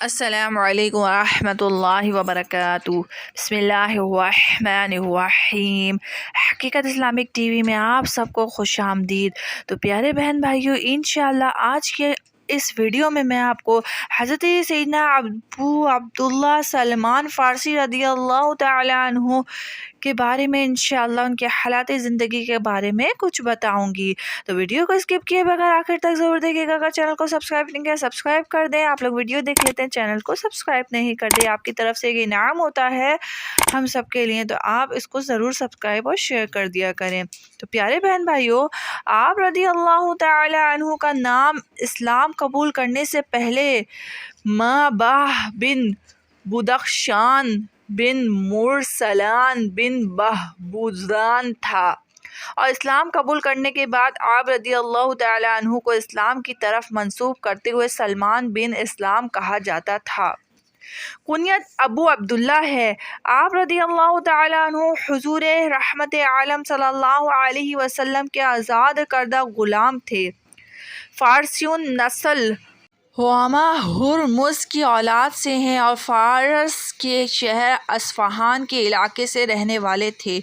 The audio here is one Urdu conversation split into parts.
السلام علیکم ورحمۃ اللہ وبرکاتہ۔ بسم اللہ الرحمن الرحیم۔ حقیقت اسلامک ٹی وی میں آپ سب کو خوش آمدید۔ تو پیارے بہن بھائیوں، انشاءاللہ آج کے اس ویڈیو میں آپ کو حضرت سیدنا ابو عبداللہ سلمان فارسی رضی اللہ تعالی عنہ کے بارے میں انشاءاللہ ان کے حالات زندگی کے بارے میں کچھ بتاؤں گی۔ تو ویڈیو کو اسکپ کیے بغیر آخر تک ضرور دیکھیے گا۔ اگر چینل کو سبسکرائب نہیں کیا سبسکرائب کر دیں۔ آپ لوگ ویڈیو دیکھ لیتے ہیں، چینل کو سبسکرائب نہیں کرتے، آپ کی طرف سے یہ انعام ہوتا ہے ہم سب کے لیے، تو آپ اس کو ضرور سبسکرائب اور شیئر کر دیا کریں۔ تو پیارے بہن بھائیوں، آپ رضی اللہ تعالی عنہ کا نام اسلام قبول کرنے سے پہلے ماباہ بن بدخشان بن مرسلان بن بہبودان تھا، اور اسلام قبول کرنے کے بعد آپ رضی اللہ تعالی عنہ کو اسلام کی طرف منسوب کرتے ہوئے سلمان بن اسلام کہا جاتا تھا۔ کنیت ابو عبداللہ ہے۔ آپ رضی اللہ تعالی عنہ حضور رحمت عالم صلی اللہ علیہ وسلم کے آزاد کردہ غلام تھے۔ فارسیون نسل ہوما ہرمز کی اولاد سے ہیں اور فارس کے شہر اصفہان کے علاقے سے رہنے والے تھے۔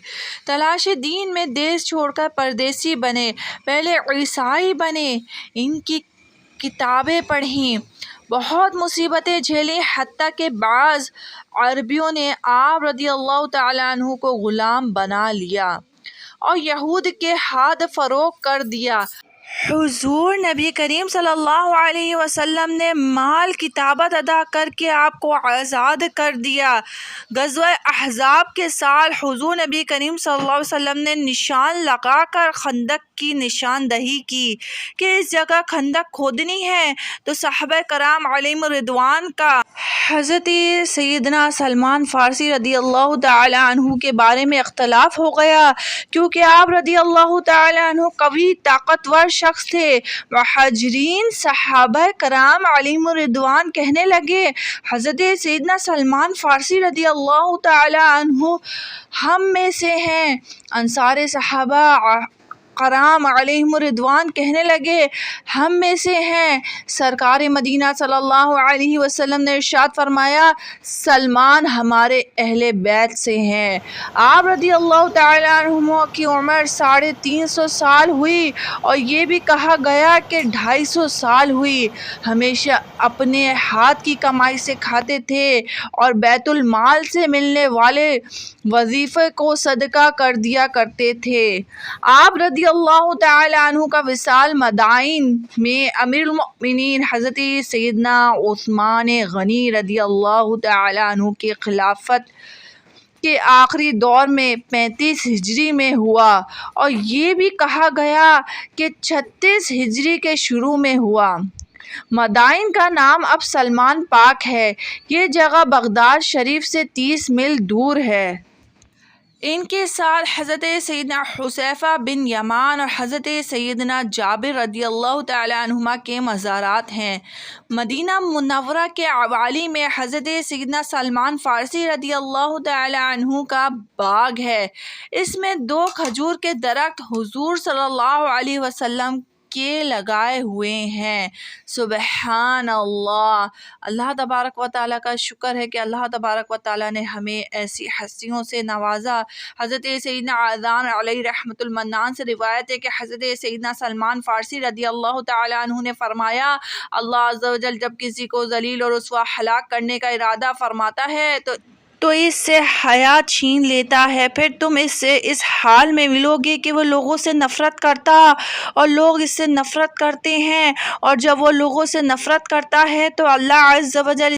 تلاش دین میں دیس چھوڑ کر پردیسی بنے، پہلے عیسائی بنے، ان کی کتابیں پڑھیں، بہت مصیبتیں جھیلیں، حتیٰ کہ بعض عربیوں نے آپ رضی اللہ تعالیٰ عنہ کو غلام بنا لیا اور یہود کے ہاتھ فروخت کر دیا۔ حضور نبی کریم صلی اللہ علیہ وسلم نے مال کتابت ادا کر کے آپ کو آزاد کر دیا۔ غزوہ احزاب کے سال حضور نبی کریم صلی اللہ علیہ وسلم نے نشان لگا کر خندق کی نشاندہی کی کہ اس جگہ خندق کھودنی ہے، تو صحابہ کرام علیہم رضوان کا حضرت سیدنا سلمان فارسی رضی اللہ تعالی عنہ کے بارے میں اختلاف ہو گیا، کیونکہ آپ رضی اللہ تعالی عنہ قوی طاقتور شخص تھے۔ مہاجرین صحابہ کرام علیہم رضوان کہنے لگے، حضرت سیدنا سلمان فارسی رضی اللہ تعالی عنہ ہم میں سے ہیں۔ انصار صحابہ کرام علیہم رضوان کہنے لگے، ہم میں سے ہیں۔ سرکار مدینہ صلی اللہ علیہ وسلم نے ارشاد فرمایا، سلمان ہمارے اہل بیت سے ہیں۔ آپ رضی اللہ تعالی عنہ کی عمر 350 سال ہوئی، اور یہ بھی کہا گیا کہ 250 سال ہوئی۔ ہمیشہ اپنے ہاتھ کی کمائی سے کھاتے تھے اور بیت المال سے ملنے والے وظیفے کو صدقہ کر دیا کرتے تھے۔ آپ رضی اللہ تعالی عنہ کا وصال مدائن میں امیر المؤمنین حضرت سیدنا عثمان غنی رضی اللہ تعالی عنہ کی خلافت کے آخری دور میں 35 ہجری میں ہوا، اور یہ بھی کہا گیا کہ 36 ہجری کے شروع میں ہوا۔ مدائن کا نام اب سلمان پاک ہے۔ یہ جگہ بغداد شریف سے 30 میل دور ہے۔ ان کے ساتھ حضرت سیدنا حذیفہ بن یمان اور حضرت سیدنا جابر رضی اللہ تعالی عنہما کے مزارات ہیں۔ مدینہ منورہ کے حوالی میں حضرت سیدنا سلمان فارسی رضی اللہ تعالی عنہ کا باغ ہے۔ اس میں 2 کھجور کے درخت حضور صلی اللہ علیہ وسلم کے لگائے ہوئے ہیں۔ سبحان اللہ۔ اللہ تبارک و تعالیٰ کا شکر ہے کہ اللہ تبارک و تعالیٰ نے ہمیں ایسی ہستیوں سے نوازا۔ حضرت سیدنا اذان علیہ رحمۃ المنان سے روایت ہے کہ حضرت سیدنا سلمان فارسی رضی اللہ تعالیٰ عنہ نے فرمایا، اللہ عز و جل جب کسی کو ذلیل اور رسوا ہلاک کرنے کا ارادہ فرماتا ہے تو اس سے حیات چھین لیتا ہے، پھر تم اس سے اس حال میں ملو گے کہ وہ لوگوں سے نفرت کرتا اور لوگ اس سے نفرت کرتے ہیں، اور جب وہ لوگوں سے نفرت کرتا ہے تو اللہ عز و جل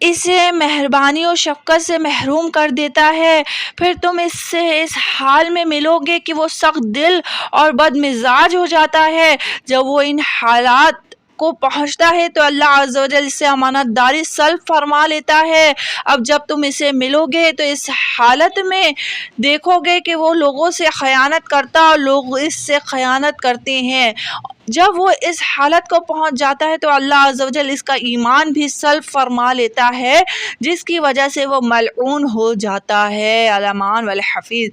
اسے مہربانی اور شفقت سے محروم کر دیتا ہے، پھر تم اس سے اس حال میں ملو گے کہ وہ سخت دل اور بد مزاج ہو جاتا ہے۔ جب وہ ان حالات کو پہنچتا ہے تو اللہ عز و جل سے امانت داری سلب فرما لیتا ہے۔ اب جب تم اسے ملو گے تو اس حالت میں دیکھو گے کہ وہ لوگوں سے خیانت کرتا اور لوگ اس سے خیانت کرتے ہیں، جب وہ اس حالت کو پہنچ جاتا ہے تو اللہ عز و جل اس کا ایمان بھی سلب فرما لیتا ہے، جس کی وجہ سے وہ ملعون ہو جاتا ہے۔ علمان والحفیظ،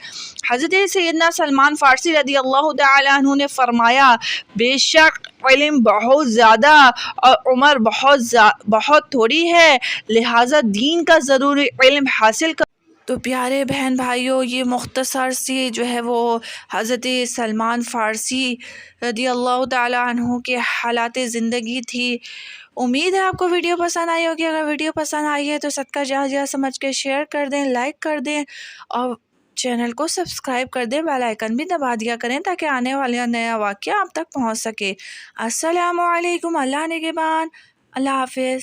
حضرت سیدنا سلمان فارسی رضی اللہ تعالیٰ عنہ نے فرمایا، بے شک علم بہت زیادہ اور عمر بہت تھوڑی ہے، لہٰذا دین کا ضروری علم حاصل کر۔ تو پیارے بہن بھائیوں، یہ مختصر سی جو ہے وہ حضرت سلمان فارسی رضی اللہ تعالیٰ عنہ کے حالات زندگی تھی۔ امید ہے آپ کو ویڈیو پسند آئی ہوگی۔ اگر ویڈیو پسند آئی ہے تو صدقہ جاریہ سمجھ کے شیئر کر دیں، لائک کر دیں اور چینل کو سبسکرائب کر دیں، بیل آئیکن بھی دبا دیا کریں تاکہ آنے والا نیا واقعہ آپ تک پہنچ سکے۔ السلام علیکم، اللہ نگہبان، اللہ حافظ۔